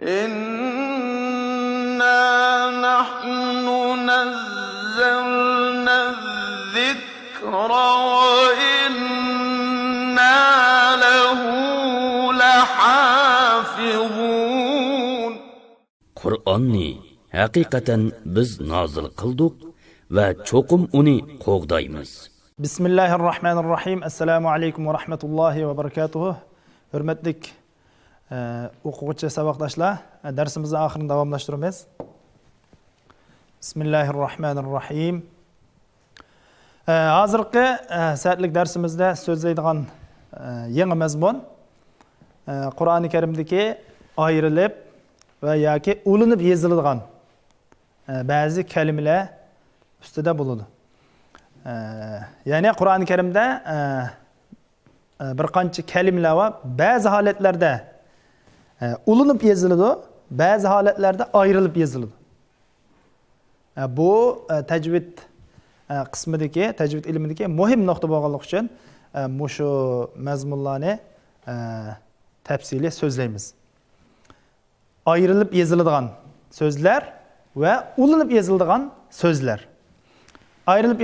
إنا نحن نزلنا الذكر وإنا له لحافظون. Qur'onni haqiqatan biz nozil qildik va cho'qim uni qo'g'daymiz. Bismillahirrahmanirrahim. Assalomu alaykum va rahmatullohi va barakatuh. Hurmatli o'quvchi saboqdoshlar, darsimizni oxirini davomlashtiramiz. Bismillahirrahmanirrahim. Hozirgi soatlik darsimizda so'zlaydigan yangi mazmun Qur'oni Karimdagi ayrilib va yoki ulinib yoziladigan ba'zi kalimalar ustida bo'ladi. Ya'ni Qur'oni Karimda bir qancha kalimalar va ba'zi holatlarda ulinib yoziladi, ba'zi holatlarda ayrilib yoziladi. Bu tajvid qismidagi, tajvid ilmidagi muhim nuqta bo'lganligi uchun shu mazmunlarni tafsili so'zlaymiz. Ayrilib yoziladigan so'zlar va ulinib yoziladigan so'zlar. Ayrılıb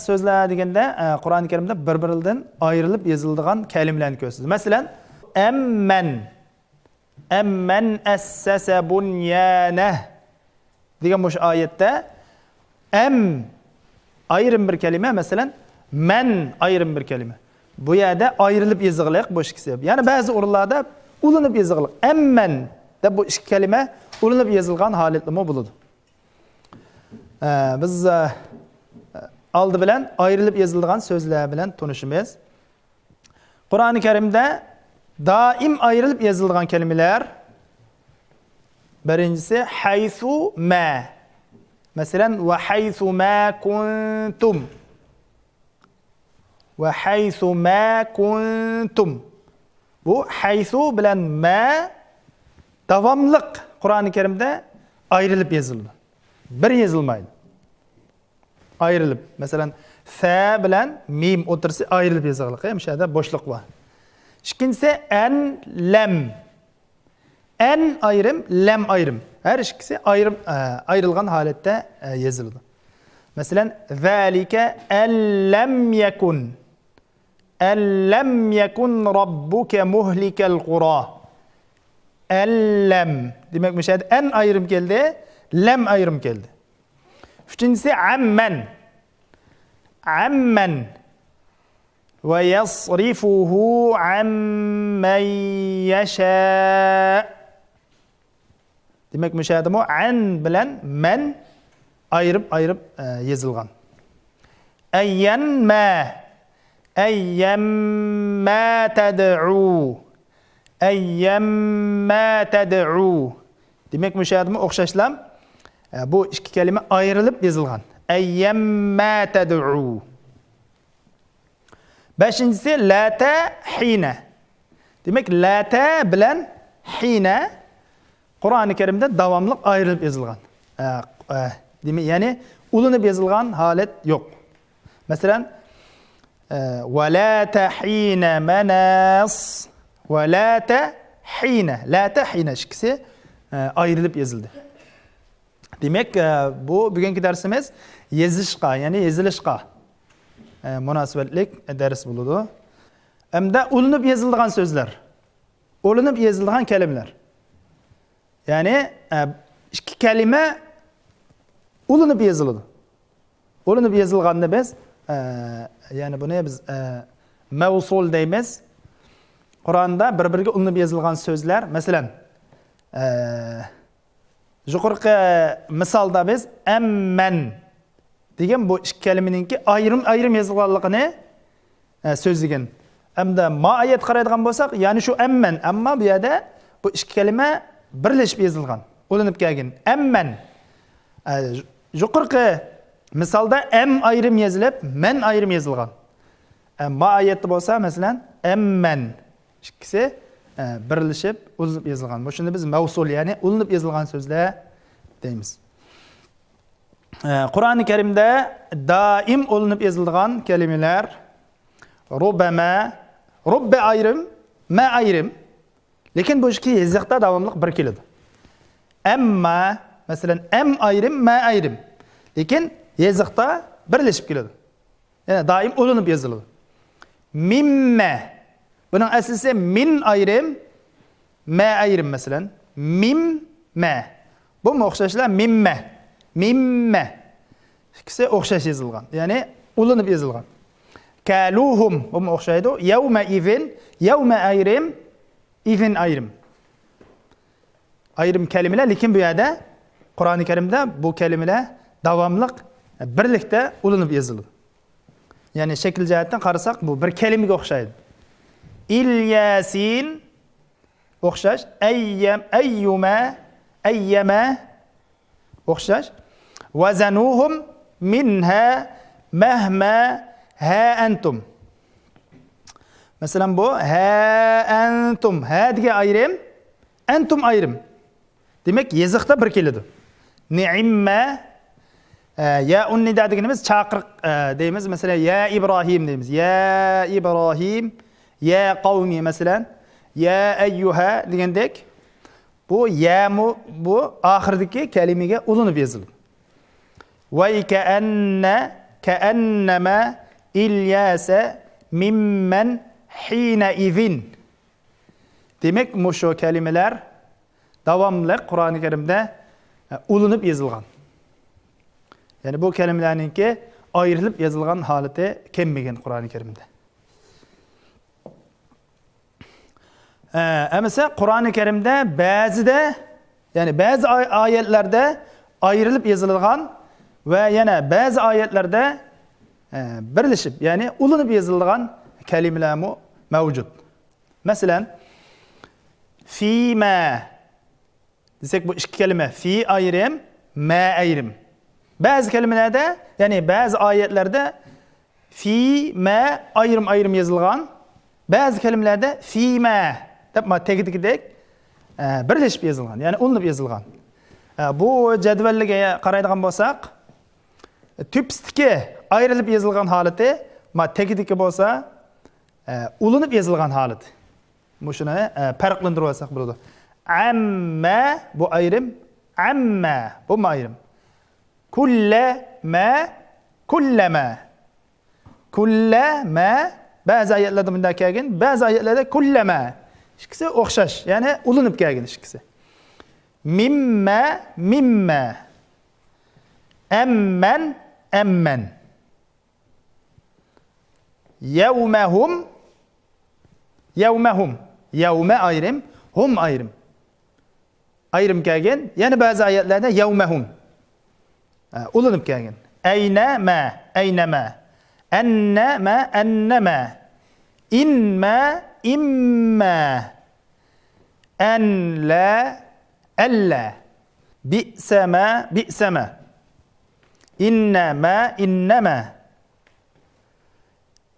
so'zlar deganda Qur'oni Karimda bir-biridan ayrilib yoziladigan kalimalarni ko'rsatadi. Masalan, amman assasa bunyana degan bu oyatda ayrim bir kalima, masalan, man ayrim bir kalima. Bu yerda ayrilib yozilgan bu ikki sabab. Ya'ni ba'zi o'rinlarda ulinib yozilgan. Amman da bu ikki kalima ulinib yozilgan holatlar bo'ladi. Biz aldı bilan ayrilib yozilgan so'zlar bilan tanishamiz. Qur'oni Karimda doim ayrilib yozilgan kalimalar birinchisi haysu ma. Masalan, va haysu ma kuntum. Va haysu ma kuntum. Bu haysu bilan ma davomliq Qur'oni Karimda ayrilib yozildi. Bir yozilmaydi. Ayrılıp. Mesela fa bilan mim o'tirsa ayrılıb yazılır. Hemşada boşluk var. İkincisi en lem. En ayrım, lem ayrım. Her ikisi ayrım ayrılgan halette yazılır. Mesela zalike en lem yekun. En lem yekun rabbuke muhlikel qura. En lem. Demek müşahede en ayrım geldi, lem ayrım geldi. Üçüncüsü ammen ve yasrifuhu ammen yasha. Demek müşahede bu an bilen men ayırıp yazılgan. Eyyemma ted'u. Demek müşahede bu okşaşlam. Bu iki kelime ayrılıp yazılgan. Eyyemma ted'u. Beşincisi lata hine. Demek lata bilen hine Kur'an-ı Kerim'de davamlı ayrılıp yazılgan. Demek yani ulanıp yazılgan halet yok. Mesela ve lata hine manas ve lata hine ikisi ayrılıp yazıldı. Demek bu bugünkü dersimiz yazışqa, yani yazılışqa münasebetlik ders buludu. Hem de ulanıp yazılgan sözler. Ulanıp yazılgan kelimeler. Yani iki kelime ulanıp yazıldı. Ulanıp yazılganda biz yani bunu biz mevsul deymiz. Kur'an'da birbiriga ulanıp yazılgan sözler. Mesela yuqorqi misolda biz amman degan bu ikki kalimaninki ayrim yozilganligini so'zlagan. Hamda mo'ayat qaraydigan bo'lsak, ya'ni shu amman, ammo bu yerda bu ikki kalima birlashib yozilgan, ulanib kelgan. Amman yuqorqi misolda ayrim yozilib, man ayrim yozilgan. Mo'ayatda bo'lsa, masalan, amman ikkisi birlashib ulanib yozilgan. Bu shunda biz mavsul, ya'ni ulanib yozilgan so'zlar deymiz. Qur'oni Karimda doim ulanib yozilgan kalimalar rubbama, rubba ayrim, ma ayrim. Lekin bu ikki yezdiqda davomli bir keladi. Amma, mesela em ayrım, ma ayrım. Lekin yazıqda birleşip keladi. Yani daim ulanıp yazıladi. Mimme. Bunun aslisi min ayrım, ma ayrım mesela. Mimme. Bu mu o'xshashlar? Mimme. Mimme. İkisi o'xshash yazılgan. Yani ulanıp yazılgan. Kaluhum. Bu mu o'xshaydi? Yawma izin, yawma ayrım, izin ayrım. Ayrım kelimeler, lekin bu yerda Qur'oni Karimda bu kelimeler davomliq birlikda ulanib yoziladi. Ya'ni shakl jihatdan qarasak bu bir kelimaga o'xshaydi. İlyasin o'xshash, ayyama o'xshash. Wazanuhum minha mahma ha antum. Masalan bu ha antum, ha degan ayrım, antum ayrım. Demek yazıqda bir keladi. Ni'imma ya unnida deganimiz chaqiriq deymiz. Mesela ya İbrahim deymiz. Ya İbrahim, ya qavmi mesela, ya ayyuha degandek bu ya mu bu oxirdagi kalimaga ulanib yoziladi. Ve ka'annama İlyasa mimmen hina izin. Demek bu şu kelimeler davomli Qur'oni Karimda ulanib yozilgan. Yani bu kelimelerninki ayrılıp yazılgan haleti kelmagan Qur'oni Karimda. Mesela Qur'oni Karimda ba'zida, yani bazı ayetlerde ayrılıp yazılgan ve yana bazı ayetlerde birleşip, yani ulanib yazılgan kelimeler mevcut. Mesela fîmâ desek bu iki kelime, fi ayrım, ma ayrım. Bazı kelimelerde, yani bazı ayetlerde fi ma ayrım ayrım yazılgan, bazı kelimelerde fi ma deb tegidek birleşip yazılgan, yani ulanib yazılgan. Bu jadvalga qaraydigan bo'lsak, tüpstiki ayrılıp yazılgan haleti, tegideki bo'lsa ulanib yazılgan haleti. Bu şunu farqlantirib olsak bo'ladi. Amma bu ayrım, amma bu mu ayrım? Kullama, kullama. Kullama bazı ayetlerde bunda kelgan, bazı ayetlerde kullama. İkisi o'xshash, yani ulanib kelgan ikisi. Mimma, mimma. Amman, amman. Yevmehum, yevmehum. Yevme ayrım, hum ayrım. Ayrım kelgan, yani bazı ayetlerde yevmehum. Ulanib kelgan. Aynama, aynama. Annama, annama. İnma, imma. En la, alla. Bi'sama, bi'sama. İnnama, innama.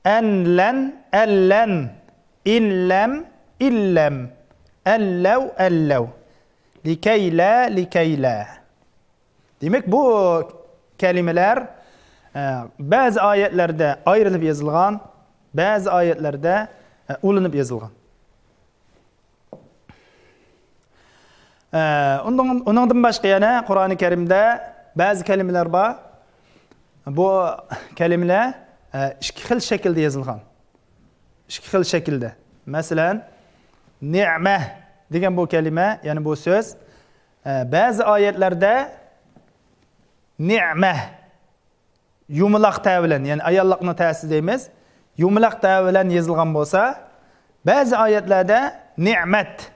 Enlen, ellen. İnlem, illem. Ellev, ellev. Likeyla, likeyla. Demek bu kelimeler bazı ayetlerde ayrılıp yazılgan, bazı ayetlerde ulanıp yazılgan. Ondan başka yana Kur'an-ı Kerim'de bazı kelimeler var. Bu kelimeler iki xil şekilde yazılgan. İki xil şekilde. Mesela ni'me degan bu kelime, yani bu söz bazı ayetlerde ni'me yumlaq ta bilan, yani ayollikni ta'si deymiz, yumlaq ta bilan yozilgan bo'lsa, bazı ayetlerde ni'mat,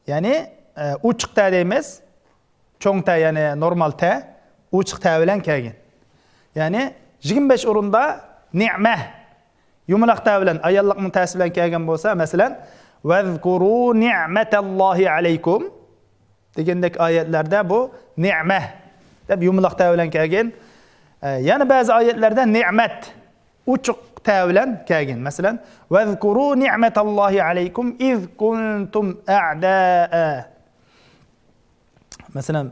yani uchiq ta deymiz, cho'ng ta, yani normal ta, uchiq ta bilan kelgan. Yani 25 o'rinda ni'ma yumlaq ta bilan ayollikni ta'si bilan kelgan bo'lsa, masalan vazkuru ni'matallahi alaykum degandek oyatlerde bu ni'ma deb yumlaq ta bilan kelgan. Yani bazı ayetlerde ni'mat uchiq ta bilan kelgan. Masalan vazkuru ni'matallahi alaykum iz kuntum a'daa. Masalan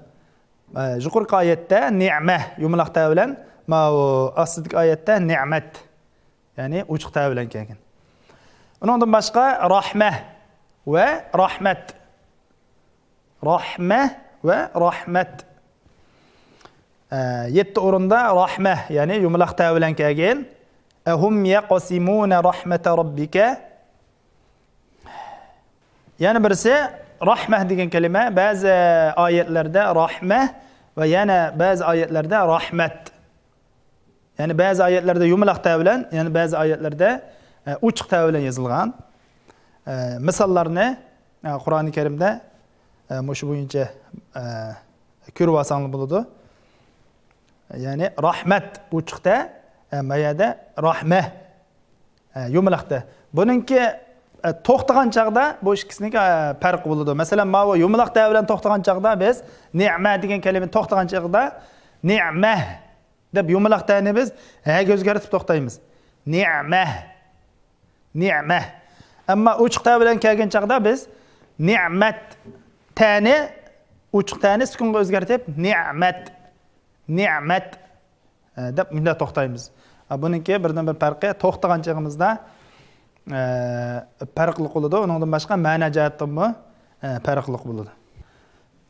yuqorqi oyatda ni'ma yumlaq ta bilan, ma ostidagi oyatda ni'mat, yani uchiq ta bilan kelgan. Ondan başka rahme ve rahmet. rahma va rahmat. 7 o'rinda rahma, ya'ni yumaloq ta bilan kelgan. Ahum yaqsimuna rahmata robbika. Yana birisi rahmah degan kalima ba'zi oyatlarda rahma va yana ba'zi oyatlarda rahmat. Ya'ni ba'zi oyatlarda yumaloq ta bilan, ya'ni ba'zi oyatlarda ochiq ta bilan yozilgan. Misollarni Qur'oni Karimda shu bo'yicha ko'rib olsangiz bo'ladi. Ya'ni rahmat ochiqda, mayada rahma yumaloqda. Buningki to'xtagan chaqda bu ikkisining farqi bo'ladi. Masalan, mana bu yumaloq ta bilan to'xtagan chaqda biz ni'ma degan kalimani to'xtagan chaqda ni'ma deb yumaloq ta'ni biz haga o'zgartib to'xtaymiz. Ni'ma. Ni'ma. Ammo ochiq ta bilan kelgan chaqda biz ni'mat ta'ni ochiq ta'ni sukunga o'zgartib ni'mat. Ni'mat deb bunda to'xtaymiz. Buningki birdan bir farqi to'xtagan chaqimizda farqli bo'ladi. Uningdan boshqa ma'no jihatdan farqli bo'ladi.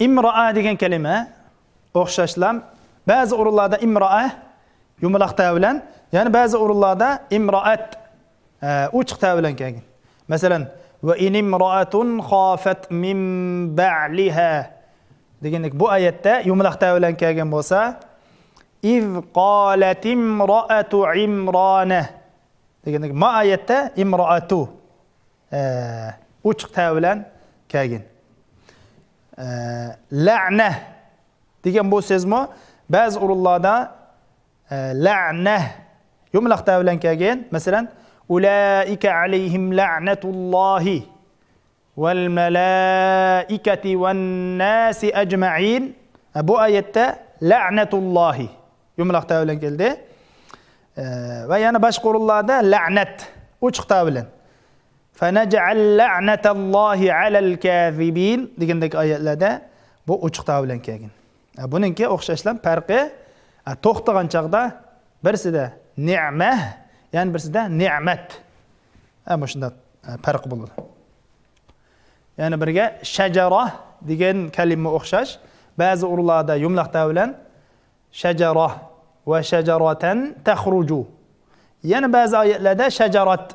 Imro'a degan kalima o'xshashlam. Ba'zi o'rinlarda imro'a yumaloq ta bilan, ya'ni ba'zi o'rinlarda imro'at ochiq ta bilan kelgan. Masalan, va in imro'atun khafat min ba'liha degandek bu oyatda yumaloq ta bilan kelgan bo'lsa, iz qalat imro'atu imrona degandek ma oyatda imro'atu ochiq ta bilan kelgan. La'na degan bu so'zmi ba'zi o'rinlarda la'na yumaloq ta bilan kelgan. Masalan, ulaika alayhim la'natullohi wal malaikati wan nasi ajma'in. Bu oyatda la'natullohi yumaloq ta bilan keldi. Va yana boshqa o'rinlarda la'nat ochiq ta bilan. Fanaj'al la'natallohi 'alal kazibin degandek oyatlarda bu ochiq ta bilan kelgan. Buningki o'xshashlar farqi to'xtagan chaqda birisida ni'ma, ya'ni birisida ne'mat. Mana shunda farq bo'ladi. Yana birga shajara degan kalima o'xshash. Ba'zi o'rinlarda yumaloq ta bilan shajara va shajaratan takhruju. Yana ba'zi oyatlarda shajarat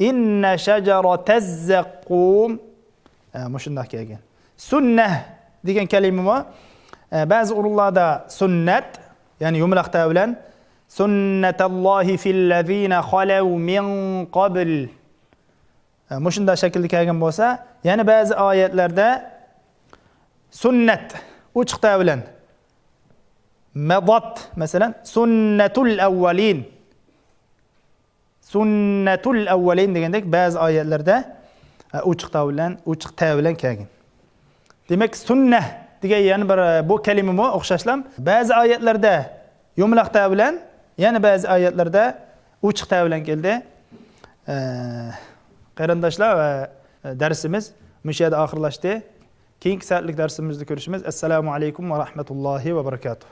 inna shajarataz zaqqum shunday kelgan. Sunnah degan kalima ba'zi o'rinlarda sunnat, ya'ni yumaloq ta bilan sunnatallohi fil ladina khalaw min qabl shunday shaklda kelgan bo'lsa, ya'ni ba'zi oyatlarda sunnat ochiq ta bilan madat, masalan sunnatul avvalin degandek ba'zi oyatlarda ochiq ta bilan kelgan. Demak, sunnah degan yana bir bu kalima o'xshashlam. Ba'zi oyatlarda yumaloq ta bilan, yana ba'zi oyatlarda ochiq ta bilan keldi. Qarindoshlar, darsimiz shu yerda oxirlashdi. Keyingi soatlik darsimizda ko'rishamiz. Assalomu alaykum va rahmatullohi va barakatuh.